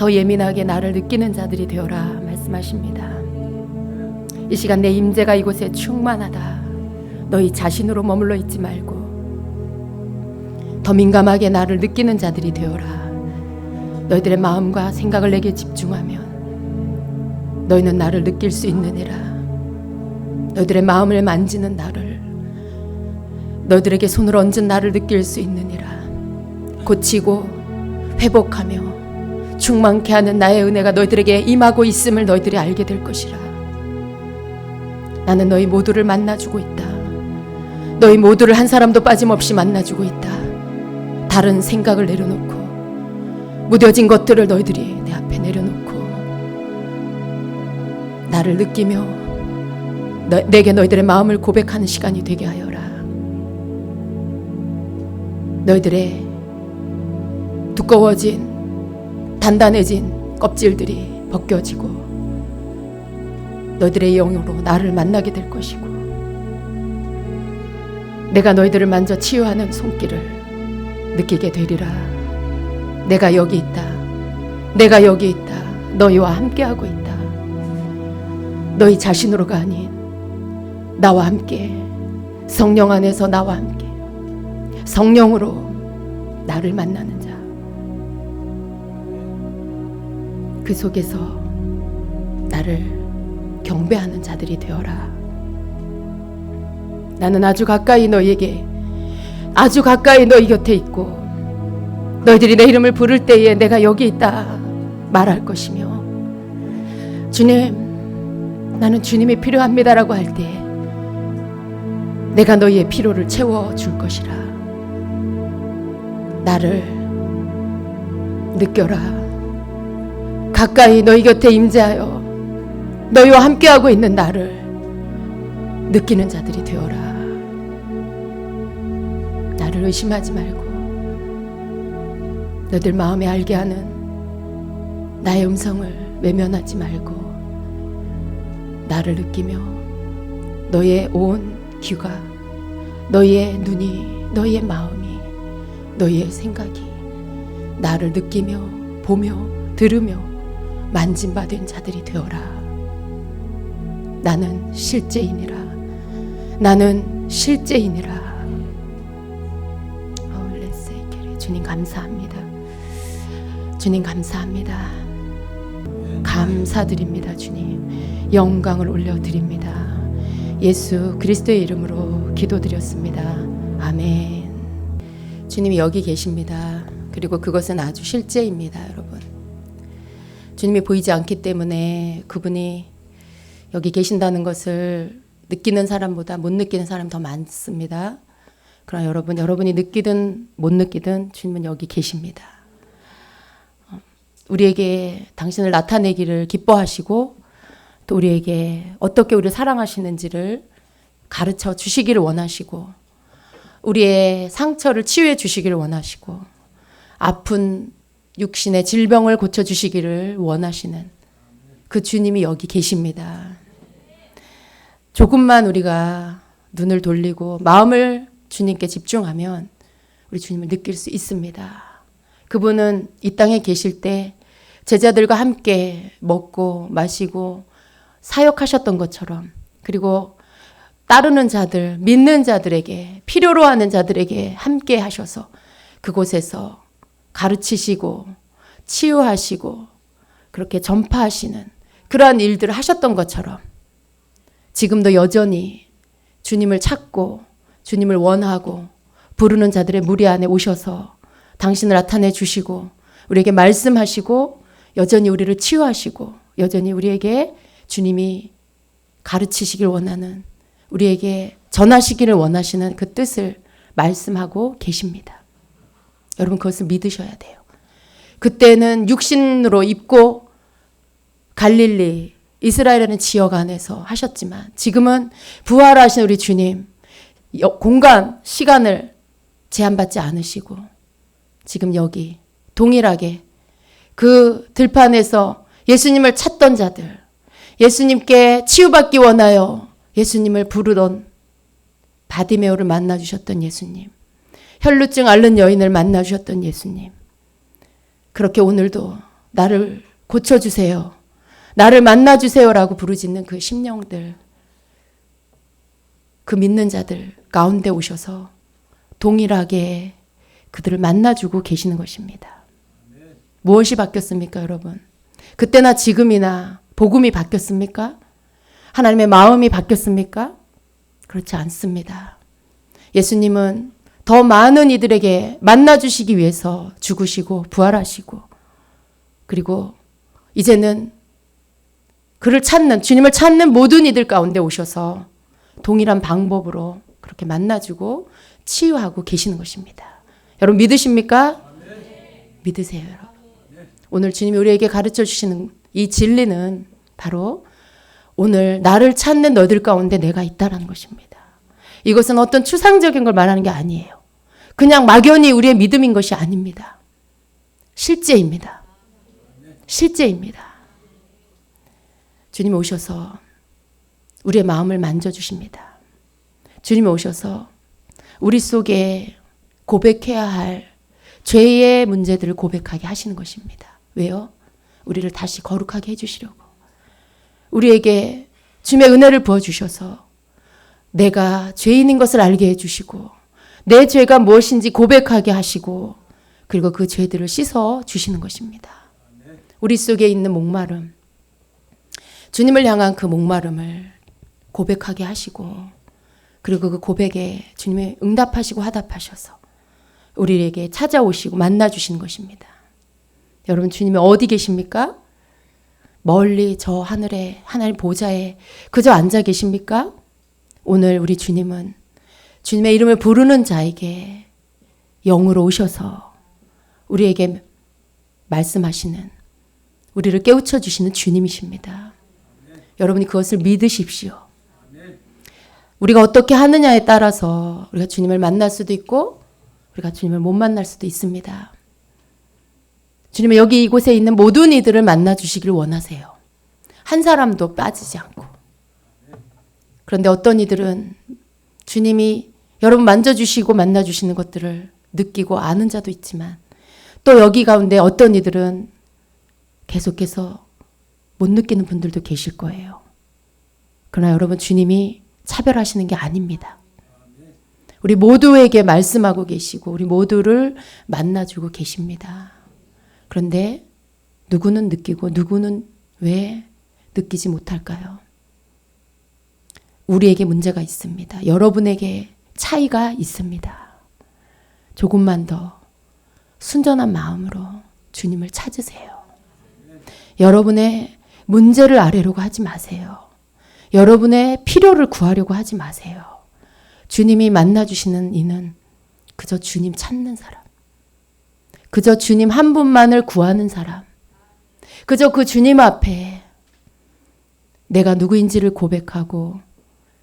더 예민하게 나를 느끼는 자들이 되어라 말씀하십니다. 이 시간 내 임재가 이곳에 충만하다. 너희 자신으로 머물러 있지 말고 더 민감하게 나를 느끼는 자들이 되어라. 너희들의 마음과 생각을 내게 집중하면 너희는 나를 느낄 수 있느니라. 너희들의 마음을 만지는 나를, 너희들에게 손을 얹은 나를 느낄 수 있느니라. 고치고 회복하며 충만케 하는 나의 은혜가 너희들에게 임하고 있음을 너희들이 알게 될 것이라. 나는 너희 모두를 만나주고 있다. 너희 모두를 한 사람도 빠짐없이 만나주고 있다. 다른 생각을 내려놓고 무뎌진 것들을 너희들이 내 앞에 내려놓고 나를 느끼며 내게 너희들의 마음을 고백하는 시간이 되게 하여라. 너희들의 두꺼워진 단단해진 껍질들이 벗겨지고 너희들의 영으로 나를 만나게 될 것이고 내가 너희들을 만져 치유하는 손길을 느끼게 되리라. 내가 여기 있다. 내가 여기 있다. 너희와 함께하고 있다. 너희 자신으로가 아닌 나와 함께, 성령 안에서 나와 함께, 성령으로 나를 만나는 자, 그 속에서 나를 경배하는 자들이 되어라. 나는 아주 가까이 너희에게, 아주 가까이 너희 곁에 있고 너희들이 내 이름을 부를 때에 내가 여기 있다 말할 것이며, 주님, 나는 주님이 필요합니다라고 할 때 내가 너희의 필요를 채워줄 것이라. 나를 느껴라. 가까이 너희 곁에 임재하여 너희와 함께하고 있는 나를 느끼는 자들이 되어라. 나를 의심하지 말고 너희들 마음에 알게 하는 나의 음성을 외면하지 말고 나를 느끼며 너희의 온 귀가, 너희의 눈이, 너희의 마음이, 너희의 생각이 나를 느끼며 보며 들으며 만짐받은 자들이 되어라. 나는 실제이니라. 나는 실제이니라. 주님 감사합니다. 주님 감사합니다. 감사드립니다. 주님 영광을 올려드립니다. 예수 그리스도의 이름으로 기도드렸습니다. 아멘. 주님이 여기 계십니다. 그리고 그것은 아주 실제입니다. 여러분, 주님이 보이지 않기 때문에 그분이 여기 계신다는 것을 느끼는 사람보다 못 느끼는 사람이 더 많습니다. 그러나 여러분이 느끼든 못 느끼든 주님은 여기 계십니다. 우리에게 당신을 나타내기를 기뻐하시고 또 우리에게 어떻게 우리를 사랑하시는지를 가르쳐 주시기를 원하시고 우리의 상처를 치유해 주시기를 원하시고 아픈 육신의 질병을 고쳐주시기를 원하시는 그 주님이 여기 계십니다. 조금만 우리가 눈을 돌리고 마음을 주님께 집중하면 우리 주님을 느낄 수 있습니다. 그분은 이 땅에 계실 때 제자들과 함께 먹고 마시고 사역하셨던 것처럼, 그리고 따르는 자들, 믿는 자들에게, 필요로 하는 자들에게 함께 하셔서 그곳에서 가르치시고 치유하시고 그렇게 전파하시는 그러한 일들을 하셨던 것처럼 지금도 여전히 주님을 찾고 주님을 원하고 부르는 자들의 무리 안에 오셔서 당신을 나타내 주시고 우리에게 말씀하시고 여전히 우리를 치유하시고 여전히 우리에게 주님이 가르치시길 원하는, 우리에게 전하시기를 원하시는 그 뜻을 말씀하고 계십니다. 여러분 그것을 믿으셔야 돼요. 그때는 육신으로 입고 갈릴리, 이스라엘이라는 지역 안에서 하셨지만 지금은 부활하신 우리 주님, 공간, 시간을 제한받지 않으시고 지금 여기 동일하게 그 들판에서 예수님을 찾던 자들, 예수님께 치유받기 원하여 예수님을 부르던 바디메오를 만나주셨던 예수님, 혈루증 앓는 여인을 만나주셨던 예수님, 그렇게 오늘도 나를 고쳐주세요. 나를 만나주세요라고 부르짖는 그 심령들, 그 믿는 자들 가운데 오셔서 동일하게 그들을 만나주고 계시는 것입니다. 무엇이 바뀌었습니까, 여러분? 그때나 지금이나 복음이 바뀌었습니까? 하나님의 마음이 바뀌었습니까? 그렇지 않습니다. 예수님은 더 많은 이들에게 만나주시기 위해서 죽으시고 부활하시고, 그리고 이제는 그를 찾는, 주님을 찾는 모든 이들 가운데 오셔서 동일한 방법으로 그렇게 만나주고 치유하고 계시는 것입니다. 여러분 믿으십니까? 믿으세요, 여러분. 오늘 주님이 우리에게 가르쳐 주시는 이 진리는 바로 오늘 나를 찾는 너희들 가운데 내가 있다라는 것입니다. 이것은 어떤 추상적인 걸 말하는 게 아니에요. 그냥 막연히 우리의 믿음인 것이 아닙니다. 실제입니다. 실제입니다. 주님이 오셔서 우리의 마음을 만져주십니다. 주님이 오셔서 우리 속에 고백해야 할 죄의 문제들을 고백하게 하시는 것입니다. 왜요? 우리를 다시 거룩하게 해주시려고. 우리에게 주님의 은혜를 부어주셔서 내가 죄인인 것을 알게 해주시고 내 죄가 무엇인지 고백하게 하시고 그리고 그 죄들을 씻어 주시는 것입니다. 우리 속에 있는 목마름, 주님을 향한 그 목마름을 고백하게 하시고 그리고 그 고백에 주님이 응답하시고 화답하셔서 우리에게 찾아오시고 만나주시는 것입니다. 여러분 주님이 어디 계십니까? 멀리 저 하늘에 하나님 보좌에 그저 앉아 계십니까? 오늘 우리 주님은 주님의 이름을 부르는 자에게 영으로 오셔서 우리에게 말씀하시는, 우리를 깨우쳐 주시는 주님이십니다. 여러분이 그것을 믿으십시오. 우리가 어떻게 하느냐에 따라서 우리가 주님을 만날 수도 있고 우리가 주님을 못 만날 수도 있습니다. 주님은 여기 이곳에 있는 모든 이들을 만나 주시길 원하세요. 한 사람도 빠지지 않고. 그런데 어떤 이들은 주님이 여러분 만져주시고 만나주시는 것들을 느끼고 아는 자도 있지만 또 여기 가운데 어떤 이들은 계속해서 못 느끼는 분들도 계실 거예요. 그러나 여러분 주님이 차별하시는 게 아닙니다. 우리 모두에게 말씀하고 계시고 우리 모두를 만나주고 계십니다. 그런데 누구는 느끼고 누구는 왜 느끼지 못할까요? 우리에게 문제가 있습니다. 여러분에게 차이가 있습니다. 조금만 더 순전한 마음으로 주님을 찾으세요. 여러분의 문제를 아뢰려고 하지 마세요. 여러분의 필요를 구하려고 하지 마세요. 주님이 만나주시는 이는 그저 주님 찾는 사람, 그저 주님 한 분만을 구하는 사람, 그저 그 주님 앞에 내가 누구인지를 고백하고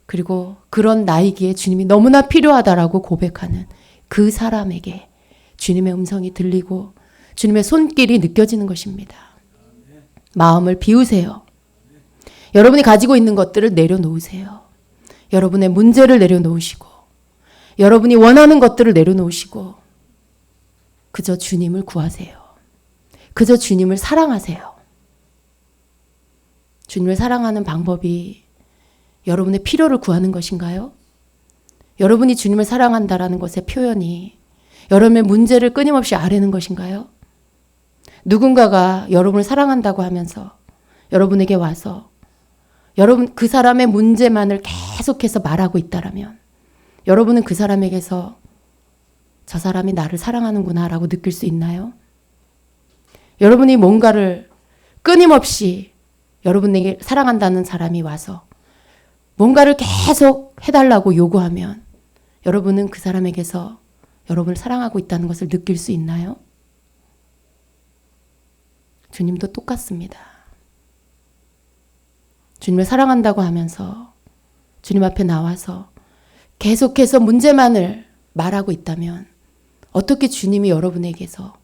그리고 그런 나이기에 주님이 너무나 필요하다라고 고백하는 그 사람에게 주님의 음성이 들리고 주님의 손길이 느껴지는 것입니다. 마음을 비우세요. 여러분이 가지고 있는 것들을 내려놓으세요. 여러분의 문제를 내려놓으시고 여러분이 원하는 것들을 내려놓으시고 그저 주님을 구하세요. 그저 주님을 사랑하세요. 주님을 사랑하는 방법이 여러분의 필요를 구하는 것인가요? 여러분이 주님을 사랑한다라는 것의 표현이 여러분의 문제를 끊임없이 아뢰는 것인가요? 누군가가 여러분을 사랑한다고 하면서 여러분에게 와서 여러분 그 사람의 문제만을 계속해서 말하고 있다라면 여러분은 그 사람에게서 저 사람이 나를 사랑하는구나 라고 느낄 수 있나요? 여러분이 뭔가를 끊임없이 여러분에게 사랑한다는 사람이 와서 뭔가를 계속 해달라고 요구하면 여러분은 그 사람에게서 여러분을 사랑하고 있다는 것을 느낄 수 있나요? 주님도 똑같습니다. 주님을 사랑한다고 하면서 주님 앞에 나와서 계속해서 문제만을 말하고 있다면 어떻게 주님이 여러분에게서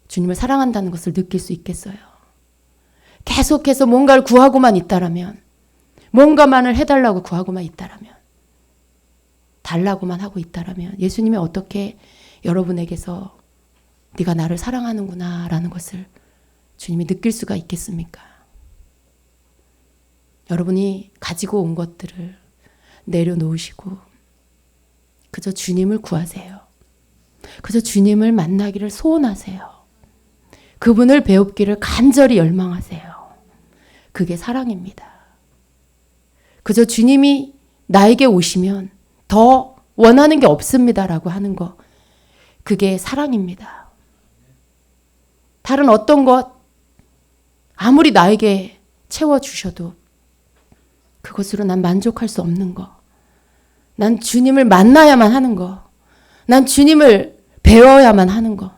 주님을 사랑한다는 것을 느낄 수 있겠어요? 계속해서 뭔가를 구하고만 있다라면, 뭔가만을 해달라고 구하고만 있다라면, 달라고만 하고 있다라면 예수님이 어떻게 여러분에게서 네가 나를 사랑하는구나 라는 것을 주님이 느낄 수가 있겠습니까? 여러분이 가지고 온 것들을 내려놓으시고 그저 주님을 구하세요. 그저 주님을 만나기를 소원하세요. 그분을 배웁기를 간절히 열망하세요. 그게 사랑입니다. 그저 주님이 나에게 오시면 더 원하는 게 없습니다라고 하는 것, 그게 사랑입니다. 다른 어떤 것 아무리 나에게 채워주셔도 그것으로 난 만족할 수 없는 것, 난 주님을 만나야만 하는 것, 난 주님을 배워야만 하는 것,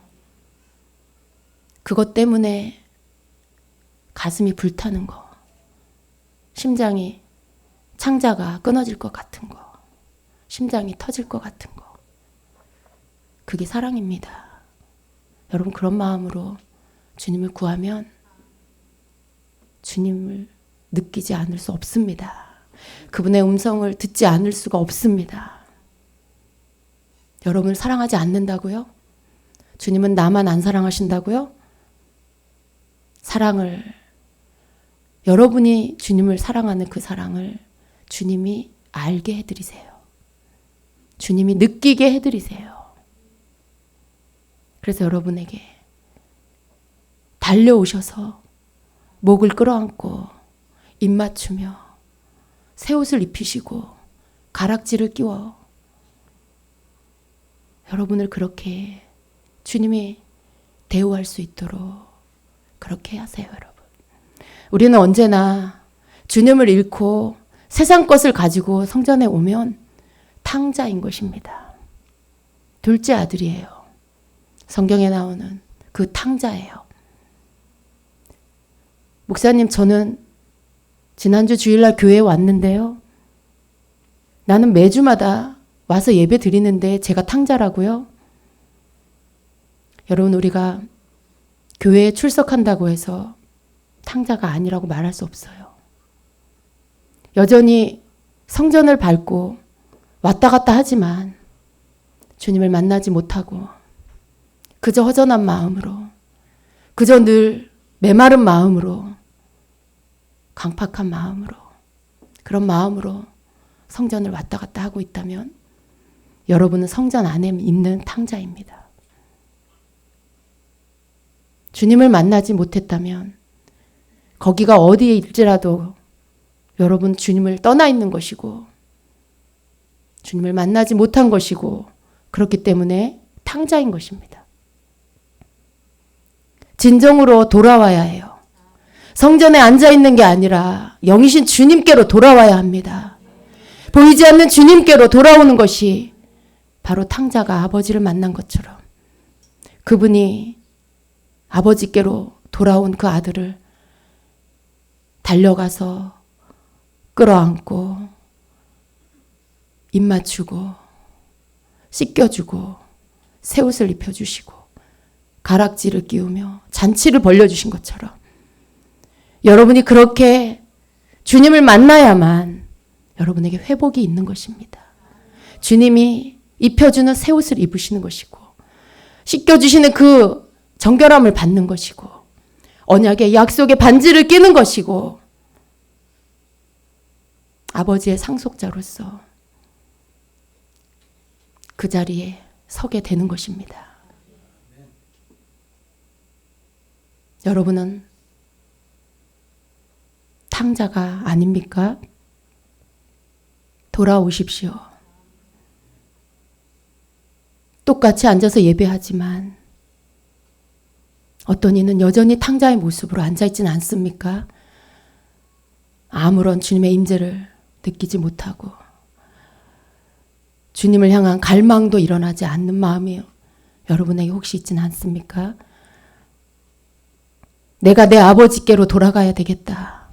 그것 때문에 가슴이 불타는 거, 심장이 창자가 끊어질 것 같은 거, 심장이 터질 것 같은 거, 그게 사랑입니다. 여러분 그런 마음으로 주님을 구하면 주님을 느끼지 않을 수 없습니다. 그분의 음성을 듣지 않을 수가 없습니다. 여러분을 사랑하지 않는다고요? 주님은 나만 안 사랑하신다고요? 사랑을, 여러분이 주님을 사랑하는 그 사랑을 주님이 알게 해드리세요. 주님이 느끼게 해드리세요. 그래서 여러분에게 달려오셔서 목을 끌어안고 입 맞추며 새 옷을 입히시고 가락지를 끼워 여러분을 그렇게 주님이 대우할 수 있도록 그렇게 하세요, 여러분. 우리는 언제나 주님을 잃고 세상 것을 가지고 성전에 오면 탕자인 것입니다. 둘째 아들이에요. 성경에 나오는 그 탕자예요. 목사님, 저는 지난주 주일날 교회에 왔는데요. 나는 매주마다 와서 예배 드리는데 제가 탕자라고요? 여러분, 우리가 교회에 출석한다고 해서 탕자가 아니라고 말할 수 없어요. 여전히 성전을 밟고 왔다 갔다 하지만 주님을 만나지 못하고 그저 허전한 마음으로, 그저 늘 메마른 마음으로, 강팍한 마음으로, 그런 마음으로 성전을 왔다 갔다 하고 있다면 여러분은 성전 안에 있는 탕자입니다. 주님을 만나지 못했다면 거기가 어디에 일지라도 여러분 주님을 떠나 있는 것이고 주님을 만나지 못한 것이고 그렇기 때문에 탕자인 것입니다. 진정으로 돌아와야 해요. 성전에 앉아있는 게 아니라 영이신 주님께로 돌아와야 합니다. 보이지 않는 주님께로 돌아오는 것이 바로 탕자가 아버지를 만난 것처럼 그분이 아버지께로 돌아온 그 아들을 달려가서 끌어안고 입 맞추고 씻겨주고 새 옷을 입혀주시고 가락지를 끼우며 잔치를 벌려주신 것처럼 여러분이 그렇게 주님을 만나야만 여러분에게 회복이 있는 것입니다. 주님이 입혀주는 새 옷을 입으시는 것이고 씻겨주시는 그 정결함을 받는 것이고 언약의 약속의 반지를 끼는 것이고 아버지의 상속자로서 그 자리에 서게 되는 것입니다. 여러분은 탕자가 아닙니까? 돌아오십시오. 똑같이 앉아서 예배하지만 어떤 이는 여전히 탕자의 모습으로 앉아있지는 않습니까? 아무런 주님의 임재를 느끼지 못하고 주님을 향한 갈망도 일어나지 않는 마음이 여러분에게 혹시 있지는 않습니까? 내가 내 아버지께로 돌아가야 되겠다.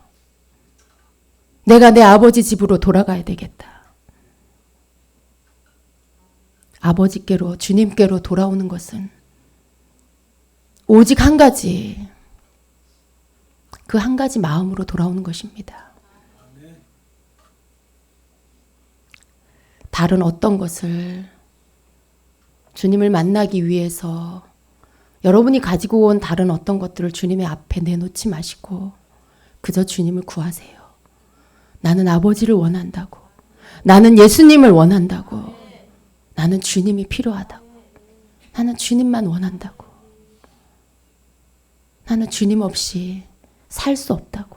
내가 내 아버지 집으로 돌아가야 되겠다. 아버지께로, 주님께로 돌아오는 것은 오직 한 가지, 그 한 가지 마음으로 돌아오는 것입니다. 다른 어떤 것을 주님을 만나기 위해서 여러분이 가지고 온 다른 어떤 것들을 주님의 앞에 내놓지 마시고 그저 주님을 구하세요. 나는 아버지를 원한다고. 나는 예수님을 원한다고. 나는 주님이 필요하다고. 나는 주님만 원한다고. 나는 주님 없이 살 수 없다고.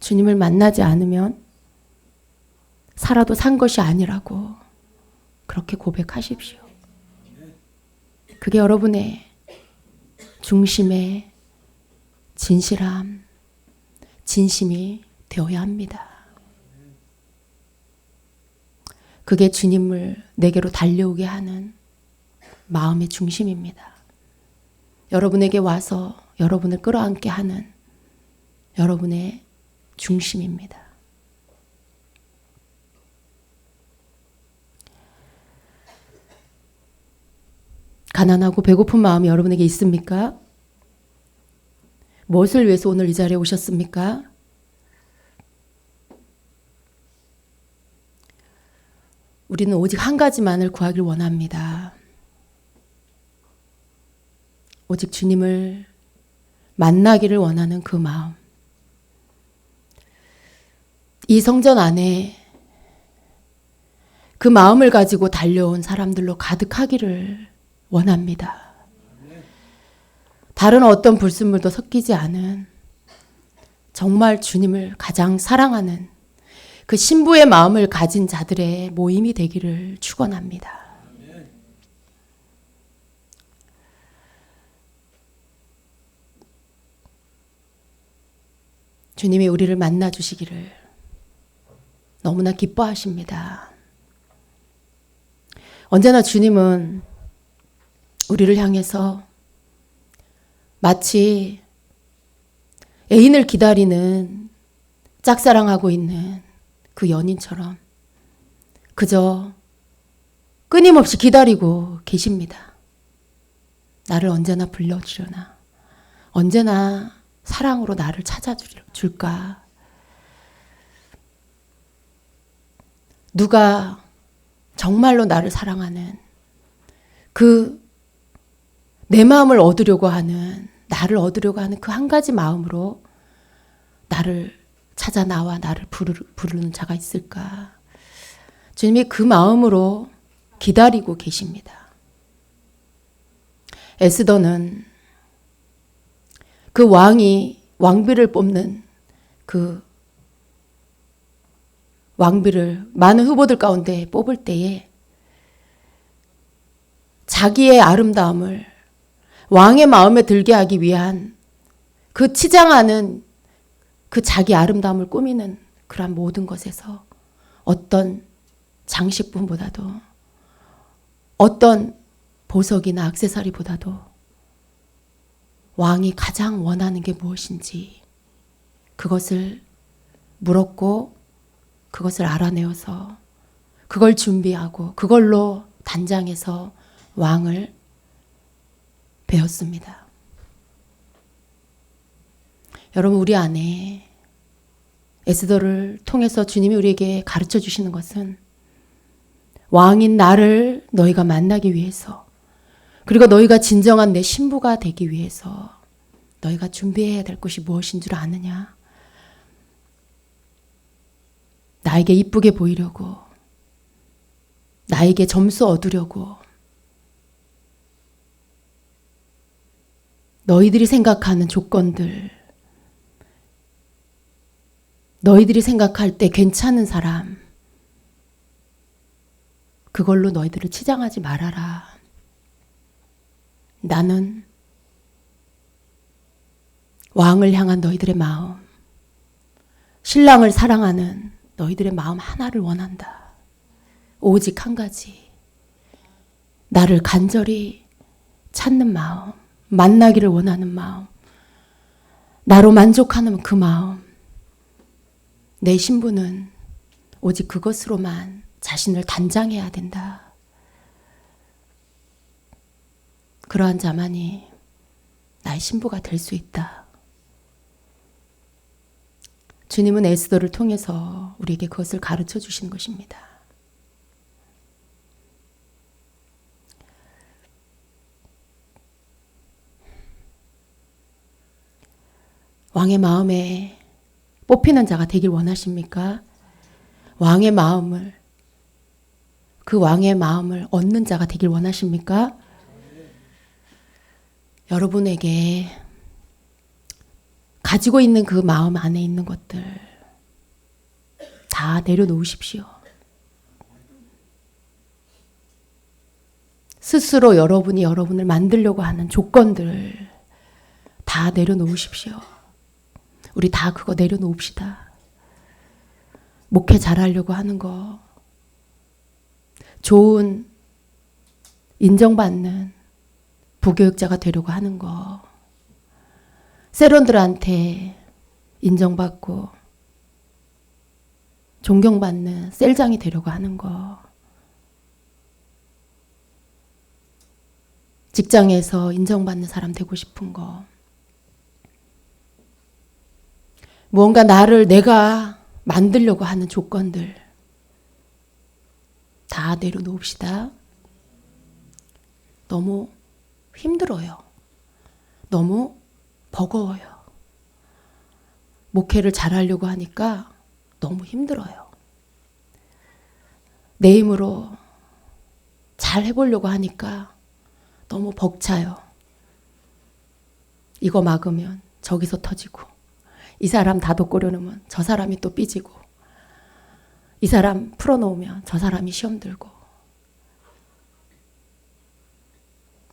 주님을 만나지 않으면 살아도 산 것이 아니라고 그렇게 고백하십시오. 그게 여러분의 중심의 진실함, 진심이 되어야 합니다. 그게 주님을 내게로 달려오게 하는 마음의 중심입니다. 여러분에게 와서 여러분을 끌어안게 하는 여러분의 중심입니다. 가난하고 배고픈 마음이 여러분에게 있습니까? 무엇을 위해서 오늘 이 자리에 오셨습니까? 우리는 오직 한 가지만을 구하길 원합니다. 오직 주님을 만나기를 원하는 그 마음. 이 성전 안에 그 마음을 가지고 달려온 사람들로 가득하기를 원합니다. 다른 어떤 불순물도 섞이지 않은 정말 주님을 가장 사랑하는 그 신부의 마음을 가진 자들의 모임이 되기를 축원합니다. 주님이 우리를 만나 주시기를 너무나 기뻐하십니다. 언제나 주님은 우리를 향해서 마치 애인을 기다리는 짝사랑하고 있는 그 연인처럼 그저 끊임없이 기다리고 계십니다. 나를 언제나 불러주려나, 언제나 사랑으로 나를 찾아줄까. 누가 정말로 나를 사랑하는 그 내 마음을 얻으려고 하는, 나를 얻으려고 하는 그 한 가지 마음으로 나를 찾아 나와 나를 부르는 자가 있을까. 주님이 그 마음으로 기다리고 계십니다. 에스더는 그 왕이 왕비를 뽑는 그 왕비를 많은 후보들 가운데 뽑을 때에 자기의 아름다움을 왕의 마음에 들게 하기 위한 그 치장하는 그 자기 아름다움을 꾸미는 그런 모든 것에서 어떤 장식품보다도 어떤 보석이나 액세서리보다도 왕이 가장 원하는 게 무엇인지 그것을 물었고 그것을 알아내어서 그걸 준비하고 그걸로 단장해서 왕을 배웠습니다. 여러분, 우리 안에 에스더를 통해서 주님이 우리에게 가르쳐 주시는 것은 왕인 나를 너희가 만나기 위해서, 그리고 너희가 진정한 내 신부가 되기 위해서 너희가 준비해야 될 것이 무엇인 줄 아느냐? 나에게 이쁘게 보이려고, 나에게 점수 얻으려고, 너희들이 생각하는 조건들, 너희들이 생각할 때 괜찮은 사람, 그걸로 너희들을 치장하지 말아라. 나는 왕을 향한 너희들의 마음, 신랑을 사랑하는 너희들의 마음 하나를 원한다. 오직 한 가지. 나를 간절히 찾는 마음, 만나기를 원하는 마음, 나로 만족하는 그 마음. 내 신부는 오직 그것으로만 자신을 단장해야 된다. 그러한 자만이 나의 신부가 될 수 있다. 주님은 에스더를 통해서 우리에게 그것을 가르쳐 주시는 것입니다. 왕의 마음에 뽑히는 자가 되길 원하십니까? 왕의 마음을, 그 왕의 마음을 얻는 자가 되길 원하십니까? 여러분에게 가지고 있는 그 마음 안에 있는 것들 다 내려놓으십시오. 스스로 여러분이 여러분을 만들려고 하는 조건들 다 내려놓으십시오. 우리 다 그거 내려놓읍시다. 목회 잘하려고 하는 거, 좋은 인정받는 부교육자가 되려고 하는 거, 세론들한테 인정받고 존경받는 셀장이 되려고 하는 거, 직장에서 인정받는 사람 되고 싶은 거, 무언가 나를 내가 만들려고 하는 조건들 다 내려놓읍시다. 너무 힘들어요. 너무 버거워요. 목회를 잘하려고 하니까 너무 힘들어요. 내 힘으로 잘 해보려고 하니까 너무 벅차요. 이거 막으면 저기서 터지고, 이 사람 다독 고려놓으면 저 사람이 또 삐지고, 이 사람 풀어놓으면 저 사람이 시험 들고.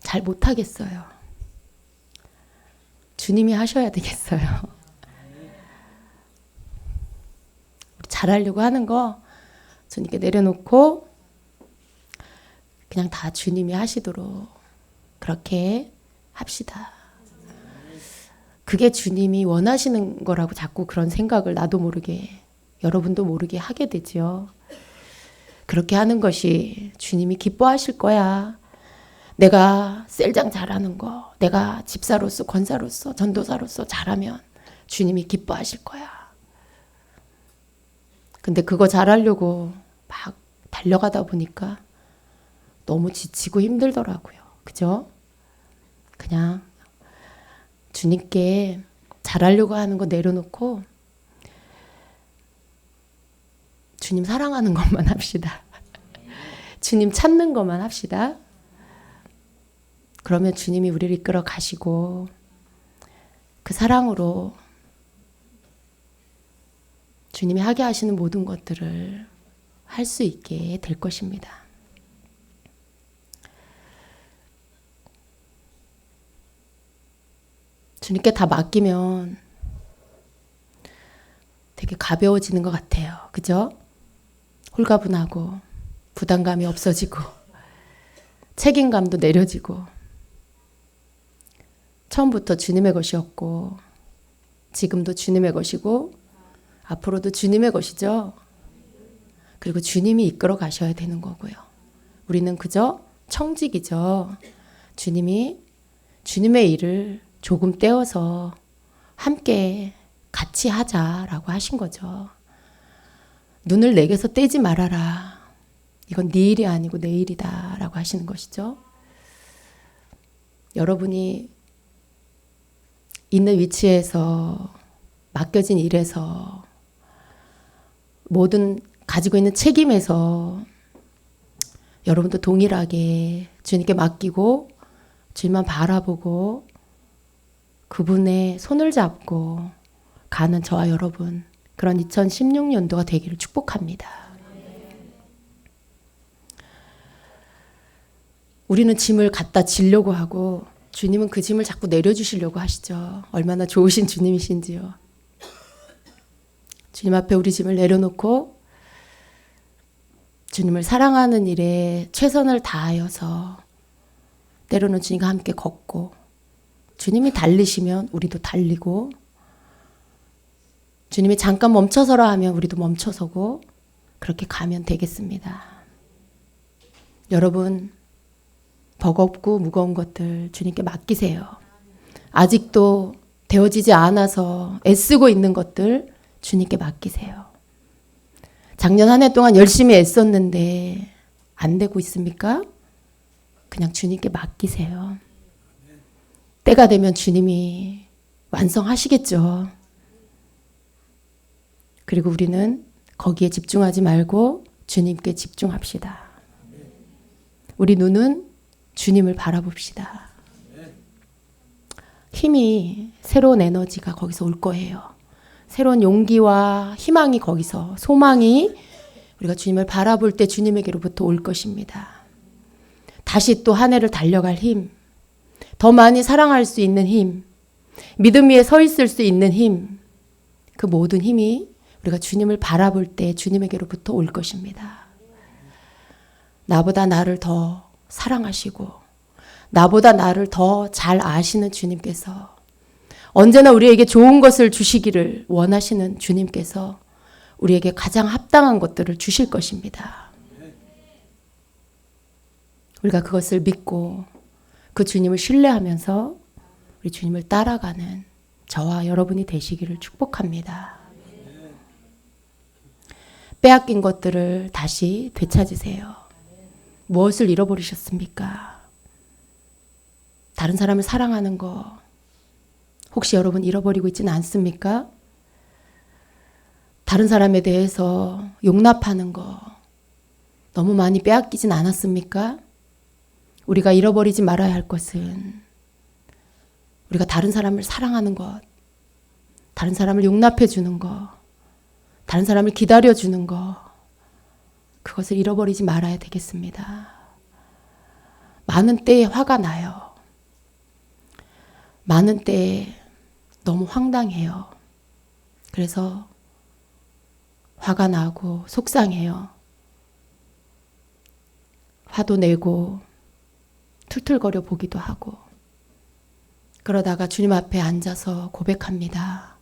잘 못하겠어요. 주님이 하셔야 되겠어요. 우리 잘하려고 하는 거 주님께 내려놓고 그냥 다 주님이 하시도록 그렇게 합시다. 그게 주님이 원하시는 거라고 자꾸 그런 생각을 나도 모르게, 여러분도 모르게 하게 되죠. 그렇게 하는 것이 주님이 기뻐하실 거야. 내가 셀장 잘하는 거, 내가 집사로서, 권사로서, 전도사로서 잘하면 주님이 기뻐하실 거야. 근데 그거 잘하려고 막 달려가다 보니까 너무 지치고 힘들더라고요. 그죠? 그냥 주님께 잘하려고 하는 거 내려놓고 주님 사랑하는 것만 합시다. 주님 찾는 것만 합시다. 그러면 주님이 우리를 이끌어 가시고 그 사랑으로 주님이 하게 하시는 모든 것들을 할 수 있게 될 것입니다. 주님께 다 맡기면 되게 가벼워지는 것 같아요. 그죠? 홀가분하고 부담감이 없어지고 책임감도 내려지고, 처음부터 주님의 것이었고 지금도 주님의 것이고 앞으로도 주님의 것이죠. 그리고 주님이 이끌어 가셔야 되는 거고요. 우리는 그저 청직이죠. 주님이 주님의 일을 조금 떼어서 함께 같이 하자라고 하신 거죠. 눈을 내게서 떼지 말아라. 이건 네 일이 아니고 내 일이다 라고 하시는 것이죠. 여러분이 있는 위치에서, 맡겨진 일에서, 모든 가지고 있는 책임에서 여러분도 동일하게 주님께 맡기고 주님만 바라보고 그분의 손을 잡고 가는 저와 여러분, 그런 2016년도가 되기를 축복합니다. 우리는 짐을 갖다 지려고 하고 주님은 그 짐을 자꾸 내려주시려고 하시죠. 얼마나 좋으신 주님이신지요. 주님 앞에 우리 짐을 내려놓고 주님을 사랑하는 일에 최선을 다하여서 때로는 주님과 함께 걷고, 주님이 달리시면 우리도 달리고, 주님이 잠깐 멈춰서라 하면 우리도 멈춰서고, 그렇게 가면 되겠습니다. 여러분, 버겁고 무거운 것들 주님께 맡기세요. 아직도 되어지지 않아서 애쓰고 있는 것들 주님께 맡기세요. 작년 한 해 동안 열심히 애썼는데 안 되고 있습니까? 그냥 주님께 맡기세요. 때가 되면 주님이 완성하시겠죠. 그리고 우리는 거기에 집중하지 말고 주님께 집중합시다. 우리 눈은 주님을 바라봅시다. 힘이, 새로운 에너지가 거기서 올 거예요. 새로운 용기와 희망이 거기서, 소망이 우리가 주님을 바라볼 때 주님에게로부터 올 것입니다. 다시 또 한 해를 달려갈 힘, 더 많이 사랑할 수 있는 힘, 믿음 위에 서 있을 수 있는 힘, 그 모든 힘이 우리가 주님을 바라볼 때 주님에게로부터 올 것입니다. 나보다 나를 더 사랑하시고 나보다 나를 더 잘 아시는 주님께서, 언제나 우리에게 좋은 것을 주시기를 원하시는 주님께서 우리에게 가장 합당한 것들을 주실 것입니다. 우리가 그것을 믿고 그 주님을 신뢰하면서 우리 주님을 따라가는 저와 여러분이 되시기를 축복합니다. 빼앗긴 것들을 다시 되찾으세요. 무엇을 잃어버리셨습니까? 다른 사람을 사랑하는 거 혹시 여러분 잃어버리고 있지는 않습니까? 다른 사람에 대해서 용납하는 거 너무 많이 빼앗기진 않았습니까? 우리가 잃어버리지 말아야 할 것은 우리가 다른 사람을 사랑하는 것, 다른 사람을 용납해 주는 것, 다른 사람을 기다려 주는 것, 그것을 잃어버리지 말아야 되겠습니다. 많은 때에 화가 나요. 많은 때에 너무 황당해요. 그래서 화가 나고 속상해요. 화도 내고 툴툴거려 보기도 하고, 그러다가 주님 앞에 앉아서 고백합니다.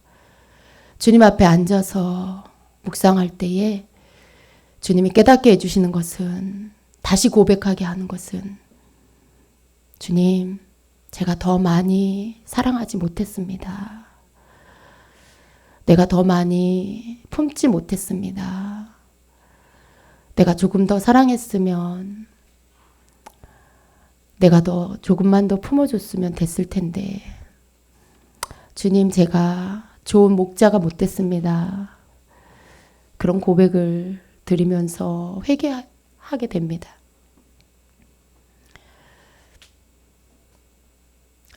주님 앞에 앉아서 묵상할 때에 주님이 깨닫게 해주시는 것은, 다시 고백하게 하는 것은, 주님, 제가 더 많이 사랑하지 못했습니다. 내가 더 많이 품지 못했습니다. 내가 조금 더 사랑했으면, 내가 조금만 더 품어줬으면 됐을 텐데, 주님, 제가 좋은 목자가 못 됐습니다. 그런 고백을 드리면서 회개하게 됩니다.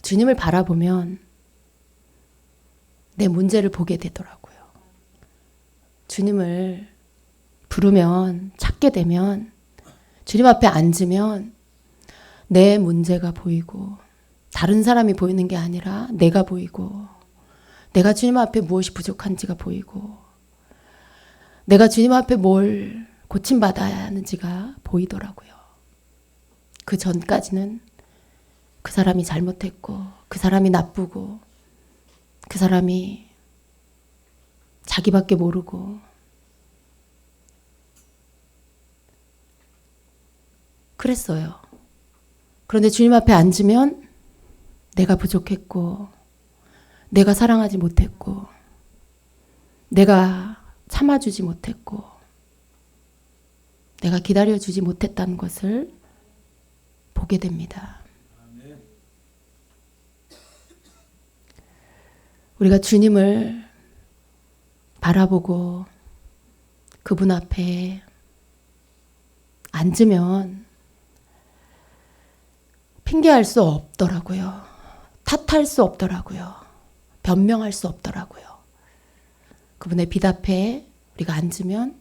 주님을 바라보면 내 문제를 보게 되더라고요. 주님을 부르면, 찾게 되면, 주님 앞에 앉으면 내 문제가 보이고, 다른 사람이 보이는 게 아니라 내가 보이고, 내가 주님 앞에 무엇이 부족한지가 보이고, 내가 주님 앞에 뭘 고침받아야 하는지가 보이더라고요. 그 전까지는 그 사람이 잘못했고, 그 사람이 나쁘고, 그 사람이 자기밖에 모르고, 그랬어요. 그런데 주님 앞에 앉으면 내가 부족했고, 내가 사랑하지 못했고, 내가 참아주지 못했고, 내가 기다려주지 못했다는 것을 보게 됩니다. 우리가 주님을 바라보고 그분 앞에 앉으면 핑계할 수 없더라고요. 탓할 수 없더라고요. 변명할 수 없더라고요. 그분의 빛 앞에 우리가 앉으면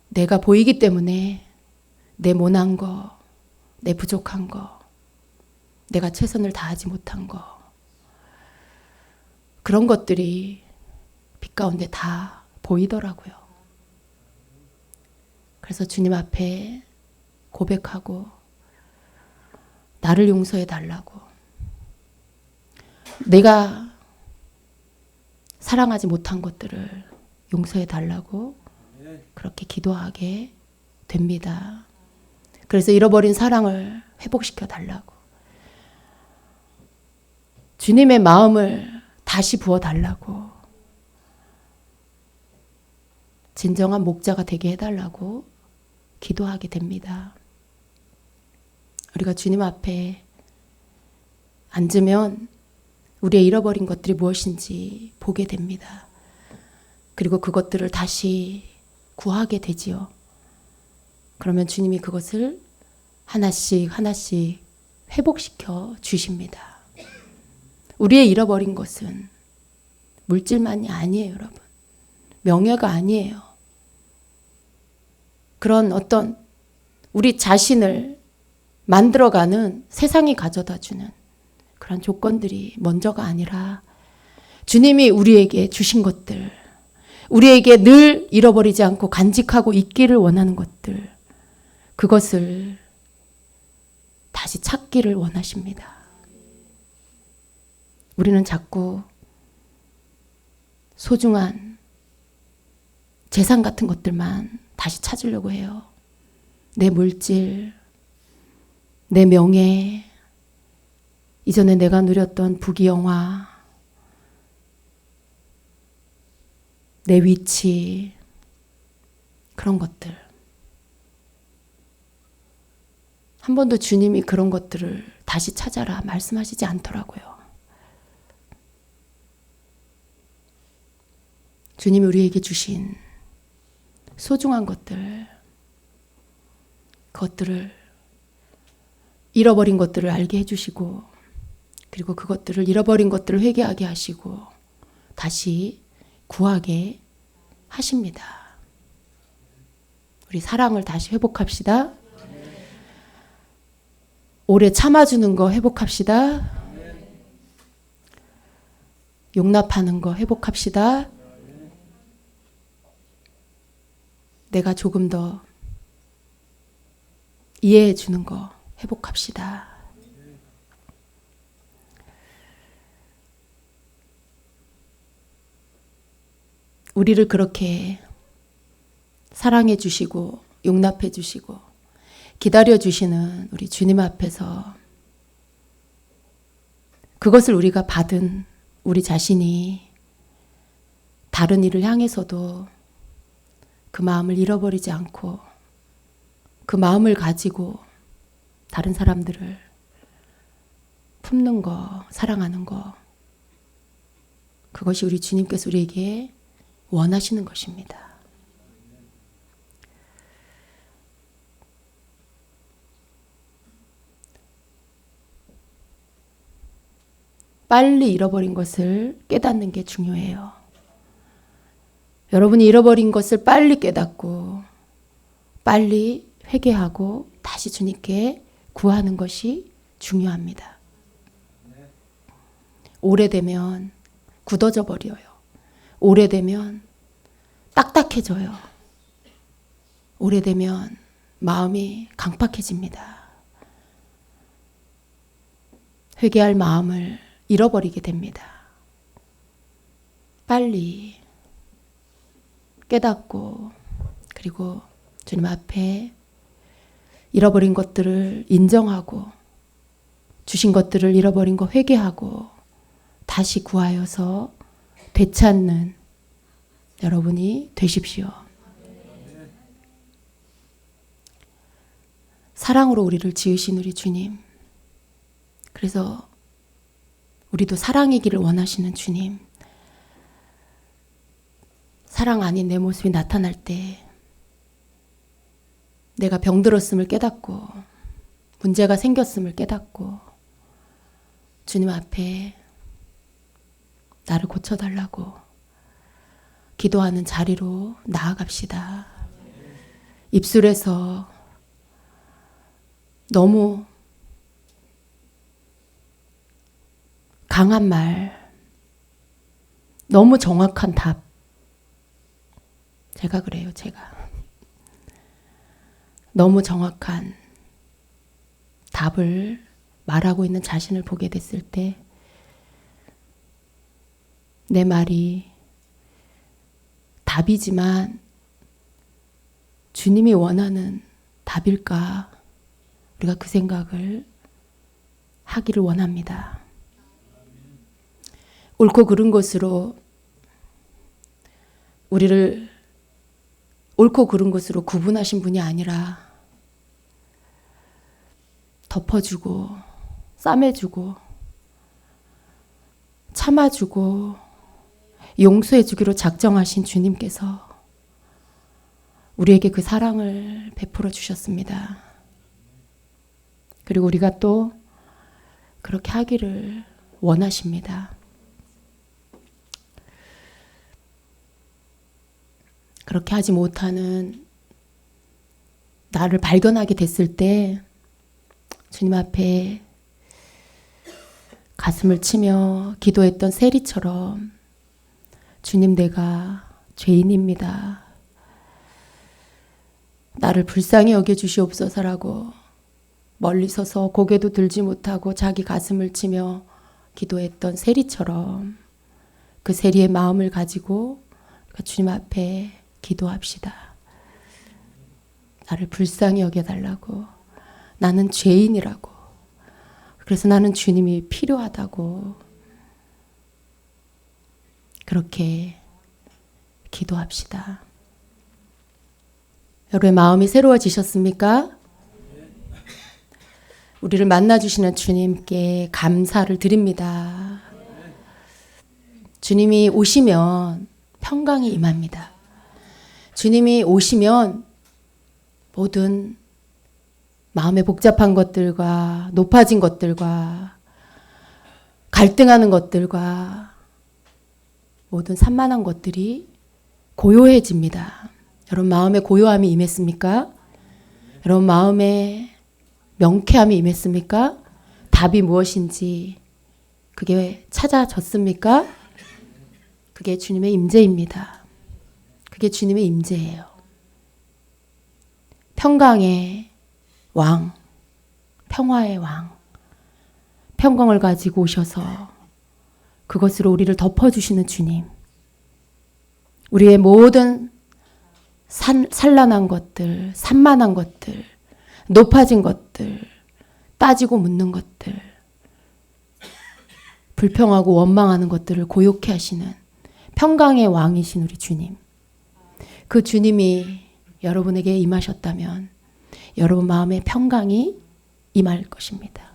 내가 보이기 때문에 내 못난 거, 내 부족한 거, 내가 최선을 다하지 못한 거, 그런 것들이 빛 가운데 다 보이더라고요. 그래서 주님 앞에 고백하고 나를 용서해 달라고, 내가 사랑하지 못한 것들을 용서해 달라고 그렇게 기도하게 됩니다. 그래서 잃어버린 사랑을 회복시켜 달라고, 주님의 마음을 다시 부어 달라고, 진정한 목자가 되게 해달라고 기도하게 됩니다. 우리가 주님 앞에 앉으면 우리의 잃어버린 것들이 무엇인지 보게 됩니다. 그리고 그것들을 다시 구하게 되지요. 그러면 주님이 그것을 하나씩 하나씩 회복시켜 주십니다. 우리의 잃어버린 것은 물질만이 아니에요, 여러분. 명예가 아니에요. 그런 어떤 우리 자신을 만들어가는 세상이 가져다주는 그런 조건들이 먼저가 아니라 주님이 우리에게 주신 것들, 우리에게 늘 잃어버리지 않고 간직하고 있기를 원하는 것들, 그것을 다시 찾기를 원하십니다. 우리는 자꾸 소중한 재산 같은 것들만 다시 찾으려고 해요. 내 물질, 내 명예, 이전에 내가 누렸던 부귀영화, 내 위치, 그런 것들. 한 번도 주님이 그런 것들을 다시 찾아라 말씀하시지 않더라고요. 주님이 우리에게 주신 소중한 것들, 그것들을 잃어버린 것들을 알게 해주시고, 그리고 그것들을 잃어버린 것들을 회개하게 하시고 다시 구하게 하십니다. 우리 사랑을 다시 회복합시다. 오래 참아주는 거 회복합시다. 용납하는 거 회복합시다. 내가 조금 더 이해해 주는 거 회복합시다. 우리를 그렇게 사랑해 주시고 용납해 주시고 기다려 주시는 우리 주님 앞에서 그것을 우리가 받은 우리 자신이 다른 일을 향해서도 그 마음을 잃어버리지 않고 그 마음을 가지고 다른 사람들을 품는 거, 사랑하는 거, 그것이 우리 주님께서 우리에게 원하시는 것입니다. 빨리 잃어버린 것을 깨닫는 게 중요해요. 여러분이 잃어버린 것을 빨리 깨닫고 빨리 회개하고 다시 주님께 구하는 것이 중요합니다. 오래되면 굳어져 버려요. 오래되면 딱딱해져요. 오래되면 마음이 강팍해집니다. 회개할 마음을 잃어버리게 됩니다. 빨리 깨닫고 그리고 주님 앞에 잃어버린 것들을 인정하고 주신 것들을 잃어버린 거 회개하고 다시 구하여서 되찾는 여러분이 되십시오. 사랑으로 우리를 지으신 우리 주님, 그래서 우리도 사랑이기를 원하시는 주님, 사랑 아닌 내 모습이 나타날 때 내가 병들었음을 깨닫고 문제가 생겼음을 깨닫고 주님 앞에 나를 고쳐달라고 기도하는 자리로 나아갑시다. 입술에서 너무 강한 말, 너무 정확한 답. 제가 그래요, 제가. 너무 정확한 답을 말하고 있는 자신을 보게 됐을 때 내 말이 답이지만 주님이 원하는 답일까? 우리가 그 생각을 하기를 원합니다. 옳고 그른 것으로 우리를 옳고 그른 것으로 구분하신 분이 아니라 덮어주고 싸매주고 참아주고 용서해주기로 작정하신 주님께서 우리에게 그 사랑을 베풀어 주셨습니다. 그리고 우리가 또 그렇게 하기를 원하십니다. 그렇게 하지 못하는 나를 발견하게 됐을 때 주님 앞에 가슴을 치며 기도했던 세리처럼 주님, 내가 죄인입니다. 나를 불쌍히 여겨주시옵소서라고 멀리 서서 고개도 들지 못하고 자기 가슴을 치며 기도했던 세리처럼 그 세리의 마음을 가지고 주님 앞에 기도합시다. 나를 불쌍히 여겨달라고. 나는 죄인이라고. 그래서 나는 주님이 필요하다고. 그렇게 기도합시다. 여러분의 마음이 새로워지셨습니까? 우리를 만나주시는 주님께 감사를 드립니다. 주님이 오시면 평강이 임합니다. 주님이 오시면 모든 마음의 복잡한 것들과 높아진 것들과 갈등하는 것들과 모든 산만한 것들이 고요해집니다. 여러분 마음에 고요함이 임했습니까? 여러분 마음에 명쾌함이 임했습니까? 답이 무엇인지 그게 찾아졌습니까? 그게 주님의 임재입니다. 그게 주님의 임재예요. 평강의 왕, 평화의 왕, 평강을 가지고 오셔서 그것으로 우리를 덮어주시는 주님. 우리의 모든 산란한 것들, 산만한 것들, 높아진 것들, 따지고 묻는 것들, 불평하고 원망하는 것들을 고요케 하시는 평강의 왕이신 우리 주님. 그 주님이 여러분에게 임하셨다면 여러분 마음에 평강이 임할 것입니다.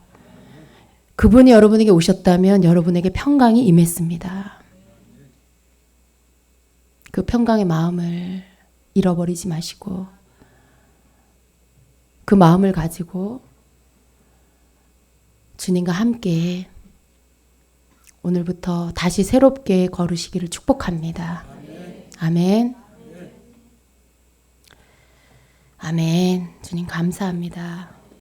그분이 여러분에게 오셨다면 여러분에게 평강이 임했습니다. 그 평강의 마음을 잃어버리지 마시고 그 마음을 가지고 주님과 함께 오늘부터 다시 새롭게 걸으시기를 축복합니다. 아멘. 아멘. 주님 감사합니다.